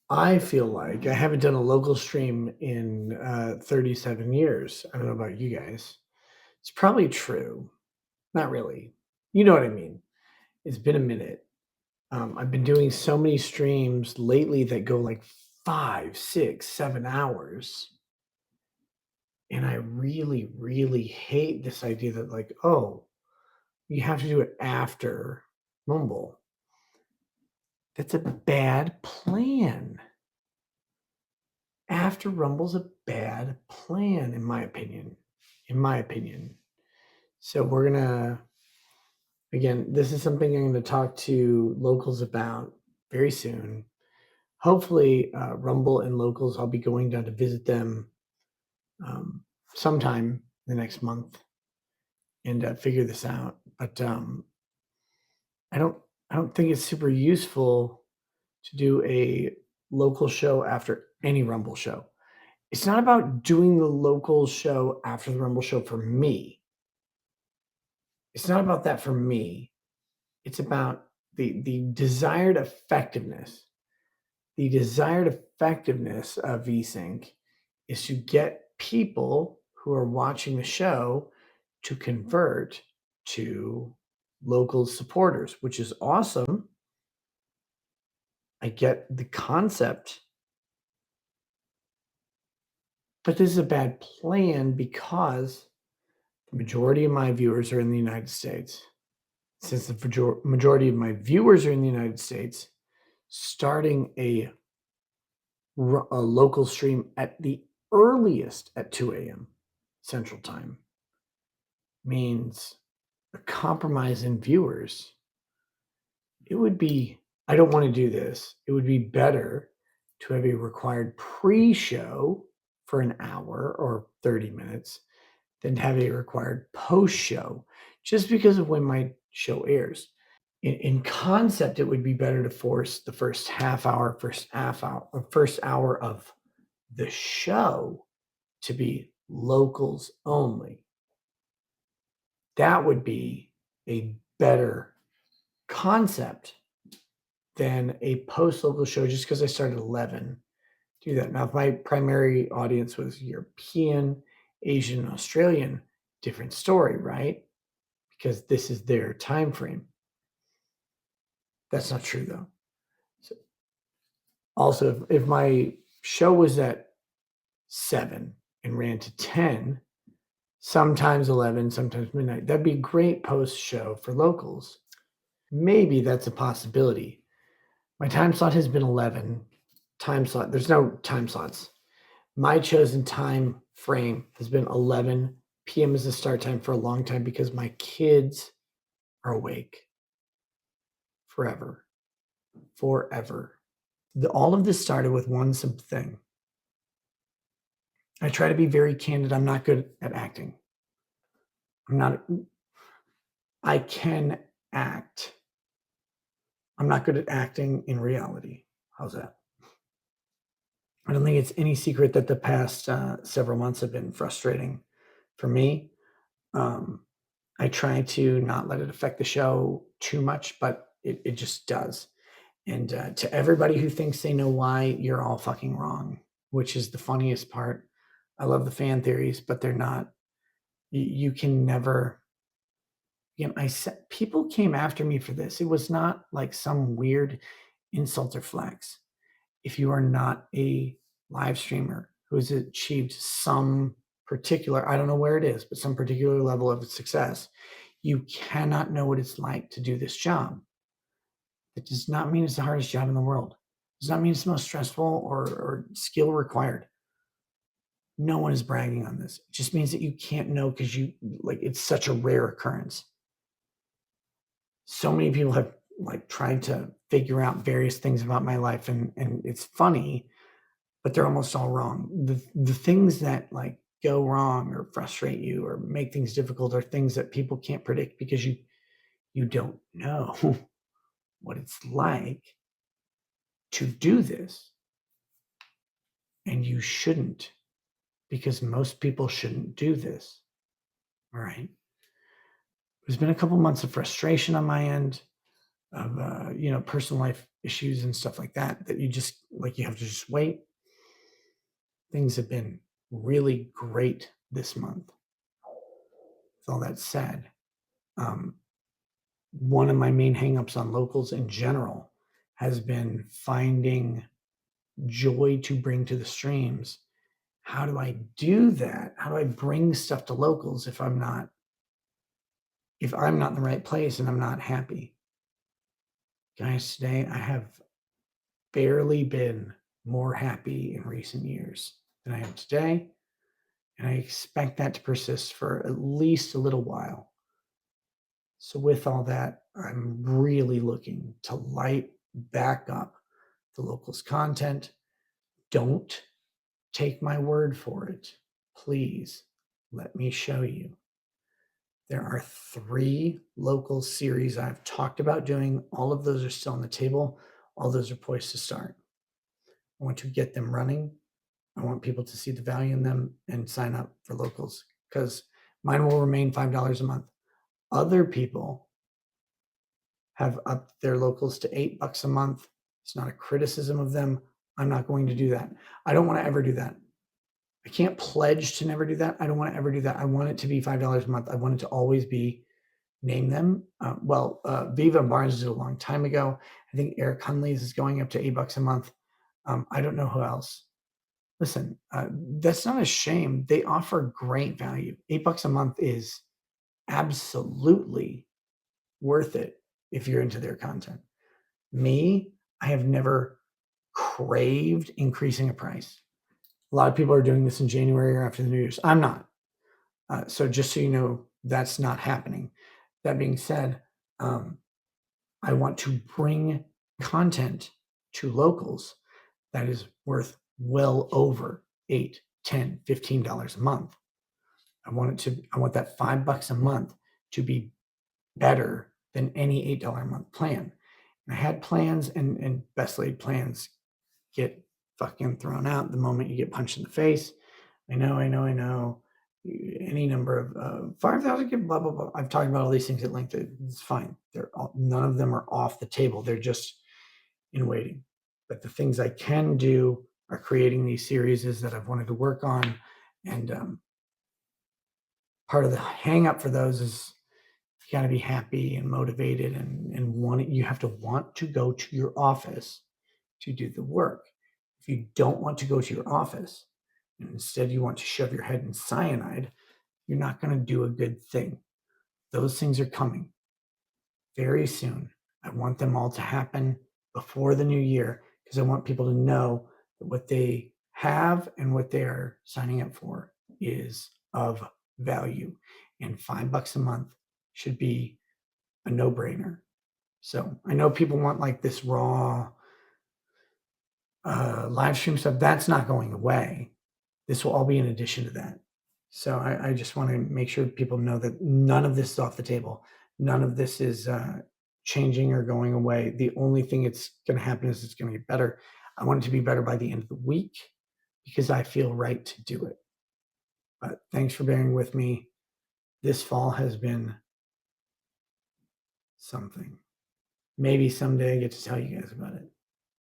I feel like I haven't done a local stream in 37 years. I don't know about you guys. It's probably true. Not really. You know what I mean? It's been a minute. I've been doing so many streams lately that go like 5, 6, 7 hours. And I really, really hate this idea that, like, oh, you have to do it after Mumble. That's a bad plan. After Rumble's a bad plan, in my opinion. In my opinion. So we're gonna again, this is something I'm gonna talk to locals about very soon. Hopefully, Rumble and locals, I'll be going down to visit them sometime the next month and figure this out. But I don't I don't think it's super useful to do a local show after any Rumble show. It's not about doing the local show after the Rumble show for me. It's not about that for me. It's about the desired effectiveness. The desired effectiveness of VSync is to get people who are watching the show to convert to local supporters, which is awesome. I get the concept, but this is a bad plan because the majority of my viewers are in the United States. Since the majority of my viewers are in the United States, starting a local stream at the earliest at 2 a.m. Central Time means a compromise in viewers. It would be, I don't want to do this. It would be better to have a required pre show for an hour or 30 minutes than to have a required post show just because of when my show airs. In concept, it would be better to force the first first hour of the show to be locals only. That would be a better concept than a post local show just because I started at 11. Do that. Now, if my primary audience was European, Asian, Australian, different story, right? Because this is their time frame. That's not true though. So also, if my show was at 7 and ran to 10, sometimes 11, sometimes midnight, that'd be a great post show for locals. Maybe that's a possibility. My time slot has been 11. Time slot, there's no time slots. My chosen time frame has been 11 p.m. as the start time for a long time because my kids are awake forever. Forever. All of this started with one simple thing. I try to be very candid. I'm not good at acting. I can act. I'm not good at acting in reality. How's that? I don't think it's any secret that the past several months have been frustrating for me. I try to not let it affect the show too much, but it just does. And to everybody who thinks they know why, you're all fucking wrong, which is the funniest part. I love the fan theories, but they're not. You can never. Again, I said people came after me for this. It was not like some weird insult or flex. If you are not a live streamer who has achieved some particular, I don't know where it is, but some particular level of success, you cannot know what it's like to do this job. It does not mean it's the hardest job in the world. It does not mean it's the most stressful or skill required. No one is bragging on this. It just means that you can't know because it's such a rare occurrence. So many people have tried to figure out various things about my life, and it's funny, but they're almost all wrong. The things that go wrong or frustrate you or make things difficult are things that people can't predict because you don't know what it's like to do this. And you shouldn't, because most people shouldn't do this. All right. There's been a couple months of frustration on my end of personal life issues and stuff like that, that you just like you have to just wait. Things have been really great this month. With all that said, um, one of my main hangups on locals in general has been finding joy to bring to the streams. How do I do that? How do I bring stuff to locals if I'm not in the right place and I'm not happy? Guys, today I have barely been more happy in recent years than I am today, and I expect that to persist for at least a little while. So, with all that, I'm really looking to light back up the locals content. Don't take my word for it. Please let me show you. There are 3 local series I've talked about doing. All of those are still on the table. All those are poised to start. I want to get them running. I want people to see the value in them and sign up for locals because mine will remain $5 a month. Other people have upped their locals to $8 a month. It's not a criticism of them. I'm not going to do that. I don't want to ever do that. I can't pledge to never do that. I don't want to ever do that. I want it to be $5 a month. I want it to always be name them. Viva and Barnes did a long time ago. I think Eric Hunley's is going up to $8 a month. I don't know who else. Listen, that's not a shame. They offer great value. $8 a month is absolutely worth it if you're into their content. Me, I have never craved increasing a price. A lot of people are doing this in January or after the New Year's. I'm not. So just so you know, that's not happening. That being said, I want to bring content to locals that is worth well over $8, $10, $15 a month. I want that $5 a month to be better than any $8 a month plan. And I had plans and best laid plans get fucking thrown out the moment you get punched in the face. I know. Any number of 5,000, blah, blah, blah. I've talked about all these things at length. It's fine. None of them are off the table. They're just in waiting. But the things I can do are creating these series that I've wanted to work on. And part of the hang up for those is you got to be happy and motivated and you have to want to go to your office to do the work. If you don't want to go to your office and instead you want to shove your head in cyanide, you're not going to do a good thing. Those things are coming very soon. I want them all to happen before the new year because I want people to know that what they have and what they are signing up for is of value. And $5 a month should be a no-brainer. So I know people want like this raw live stream stuff. That's not going away. This will all be in addition to that. So I just want to make sure people know that none of this is off the table. None of this is changing or going away. The only thing it's going to happen is it's going to get better. I want it to be better by the end of the week because I feel right to do it. But thanks for bearing with me. This fall has been something. Maybe someday I get to tell you guys about it.